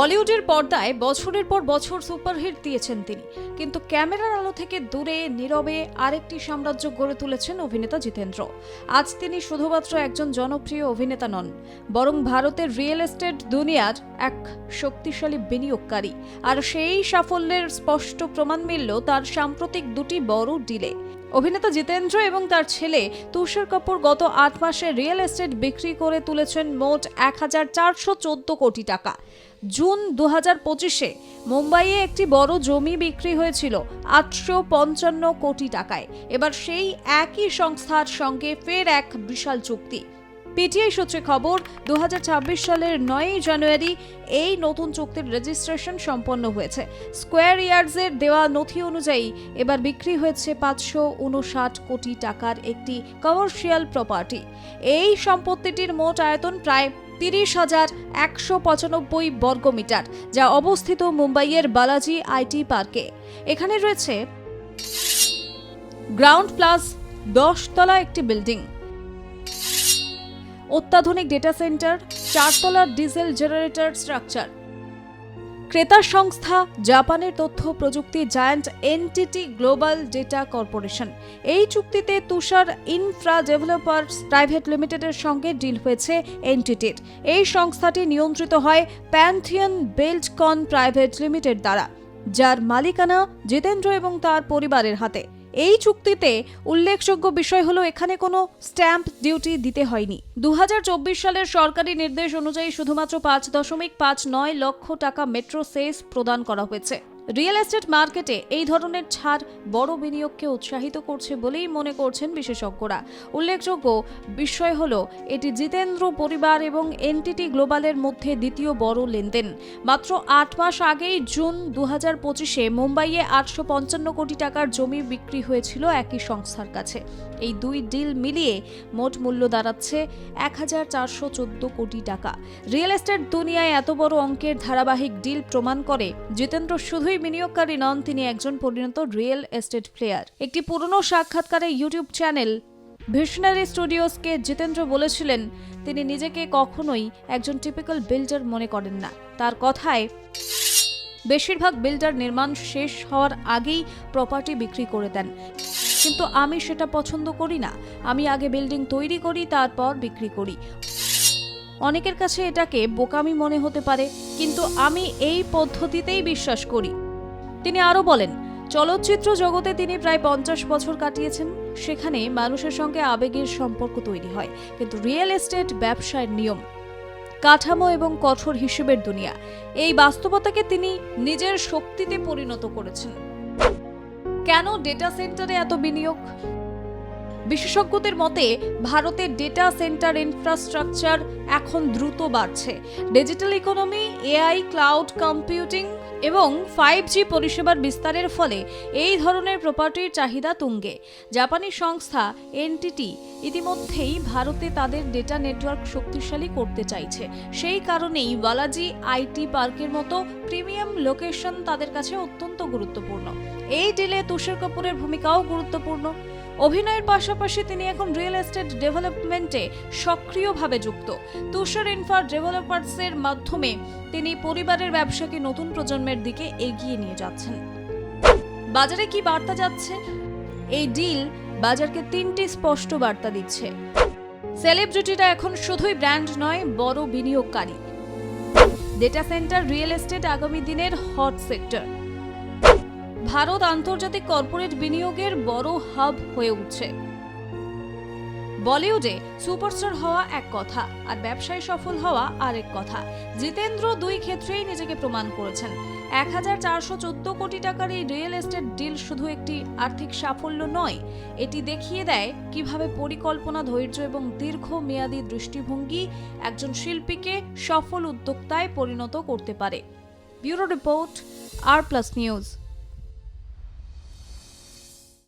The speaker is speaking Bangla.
বলিউডের পর্দায় বছরের পর বছর সুপারহিট দিয়েছেন তিনি, কিন্তু ক্যামেরার আলো থেকে দূরে নীরবে আরেকটি সাম্রাজ্য গড়ে তুলেছেন অভিনেতা জিতেন্দ্র। আজ তিনি শুধুমাত্র একজন জনপ্রিয় অভিনেতা নন, বরং ভারতের রিয়েল এস্টেট দুনিয়ার এক শক্তিশালী বিনিয়োগকারী। আর সেই সাফল্যের স্পষ্ট প্রমাণ মিলল তার সাম্প্রতিক দুটি বড় ডিলে। অভিনেতা জিতেন্দ্র এবং তার ছেলে তুষার কাপুর গত 8 মাসে রিয়েল এস্টেট বিক্রি করে তুলেছেন মোট 1414 কোটি টাকা। জুন 2025-এ মুম্বাইয়ে একটি বড় জমি বিক্রি হয়েছিল 855 কোটি টাকায়। এবার সেই একই সংস্থার সঙ্গে ফের এক বিশাল চুক্তি। পিটিআই সূত্রে খবর, 2026 সালের 9 জানুয়ারি এই নতুন চুক্তির রেজিস্ট্রেশন সম্পন্ন হয়েছে। স্কোয়ার ইয়ার্ডসের দেওয়া নথি অনুযায়ী এবার বিক্রি হয়েছে 559 কোটি টাকার একটি কমার্শিয়াল প্রপার্টি। এই সম্পত্তিটির মোট আয়তন প্রায় 30,195 বর্গমিটার, যা অবস্থিত মুম্বাইয়ের বালাজি আইটি পার্কে। এখানে রয়েছে গ্রাউন্ড প্লাস 10 তলা একটি বিল্ডিং, অত্যাধুনিক ডেটা সেন্টার, 4 তলার ডিজেল জেনারেটর স্ট্রাকচার। ক্রেতার সংস্থা জাপানের তথ্য প্রযুক্তি giant NTT global data corporation. এই চুক্তিতে তুষার ইনফ্রা ডেভেলপার্স প্রাইভেট লিমিটেডের সঙ্গে ডিল হয়েছে এনটিটির। এই সংস্থাটি নিয়ন্ত্রিত হয় প্যান্থিয়ন বিল্ডকন প্রাইভেট লিমিটেড দ্বারা, যার মালিকানা জিতেন্দ্র এবং তার পরিবারের হাতে। এই চুক্তিতে উল্লেখযোগ্য বিষয় হলো এখানে কোনো স্ট্যাম্প ডিউটি দিতে হয়নি। 2024 সালের সরকারি নির্দেশ অনুযায়ী শুধুমাত্র 5.59 লক্ষ টাকা মেট্রো সেস প্রদান করা হয়েছে। রিয়েল এস্টেট মার্কেটে এই ধরনের ছাড় বড় বিনিয়োগকে উৎসাহিত করছে বলেই মনে করছেন বিশেষজ্ঞরা। উল্লেখযোগ্য বিষয় হলো এটি জিতেন্দ্র পরিবার এবং এনটিটি গ্লোবালের মধ্যে দ্বিতীয় বড় লেনদেন। মাত্র 8 মাস আগেই জুন 2025-এ মুম্বাইয়ে 855 কোটি টাকার জমি বিক্রি হয়েছিল একই সংস্থার কাছে। এই দুই ডিল মিলিয়ে মোট মূল্য দাঁড়াচ্ছে 1414 কোটি টাকা। রিয়েল এস্টেট দুনিয়ায় এত বড় অঙ্কের ধারাবাহিক ডিল প্রমাণ করে জিতেন্দ্র শুধুই বিনিয়োগকারী নন, তিনি একজন পরিণত রিয়েল এস্টেট প্লেয়ার। একটি পুরনো সাক্ষাৎকারে ইউটিউব চ্যানেল ভিশনারি স্টুডিওসকে জিতেন্দ্র বলেছিলেন তিনি নিজেকে কখনোই একজন টিপিক্যাল বিল্ডার মনে করেন না। তার কথায়, বেশিরভাগ বিল্ডার নির্মাণ শেষ হওয়ার আগেই প্রপার্টি বিক্রি করে দেন, কিন্তু আমি সেটা পছন্দ করি না। আমি আগে বিল্ডিং তৈরি করি, তারপর বিক্রি করি। অনেকের কাছে এটাকে বোকামি মনে হতে পারে, কিন্তু আমি এই পদ্ধতিতেই বিশ্বাস করি। তিনি আরও বলেন, চলচ্চিত্র জগতে তিনি প্রায় 50 বছর কাটিয়েছেন। সেখানে মানুষের সঙ্গে আবেগের সম্পর্ক তৈরি হয়, কিন্তু রিয়েল এস্টেট ব্যবসায়ের নিয়ম, কাঠামো এবং কঠোর হিসেবের দুনিয়া। এই বাস্তবতাকে তিনি নিজের শক্তিতে পরিণত করেছেন। কেন ডেটা সেন্টারে এত বিনিয়োগ? বিশেষজ্ঞদের মতে ভারতের ডেটা সেন্টার ইনফ্রাস্ট্রাকচার এখন দ্রুত বাড়ছে। Digital economy, AI, cloud computing এবং 5G পরিষেবার বিস্তারের ফলে এই ধরনের প্রপার্টির চাহিদা তুঙ্গে। জাপানি সংস্থা এনটিটি ইতিমধ্যেই ভারতে তাদের ডেটা নেটওয়ার্ক শক্তিশালী করতে চাইছে। সেই কারণেই বালাজি আইটি পার্কের মতো প্রিমিয়াম লোকেশন তাদের কাছে অত্যন্ত গুরুত্বপূর্ণ। এই ডিলে তুষার কাপুরের ভূমিকাও গুরুত্বপূর্ণ। অভিনয়ের পাশাপাশি তিনি এখন রিয়েল এস্টেট ডেভেলপমেন্টে সক্রিয়ভাবে যুক্ত। তুষার ইনফ্রা ডেভেলপার্সের মাধ্যমে তিনি পরিবারের ব্যবসাকে নতুন প্রজন্মের দিকে এগিয়ে নিয়ে যাচ্ছেন। বাজারে কি বার্তা যাচ্ছে? এই ডিল বাজারকে 3টি স্পষ্ট বার্তা দিচ্ছে। সেলিব্রিটিরা এখন শুধুই ব্র্যান্ড নয়, বড় বিনিয়োগকারী। ডেটা সেন্টার, রিয়েল এস্টেট আগামী দিনের হট সেক্টর। ভারত আন্তর্জাতিক কর্পোরেট বিনিয়োগের বড় হাব হয়ে উঠছে। বলিউডে সুপারস্টার হওয়া এক কথা, আর ব্যবসায় সফল হওয়া আরেক কথা। জিতেন্দ্র দুই ক্ষেত্রেই নিজেকে প্রমাণ করেছেন। 1414 কোটি টাকার এই রিয়েল এস্টেট ডিল শুধু একটি আর্থিক সাফল্য নয়, এটি দেখিয়ে দেয় কিভাবে পরিকল্পনা, ধৈর্য এবং দীর্ঘমেয়াদী দৃষ্টিভঙ্গি একজন শিল্পীকে সফল উদ্যোক্তায় পরিণত করতে পারে। ব্যুরো রিপোর্ট, আর প্লাস নিউজ।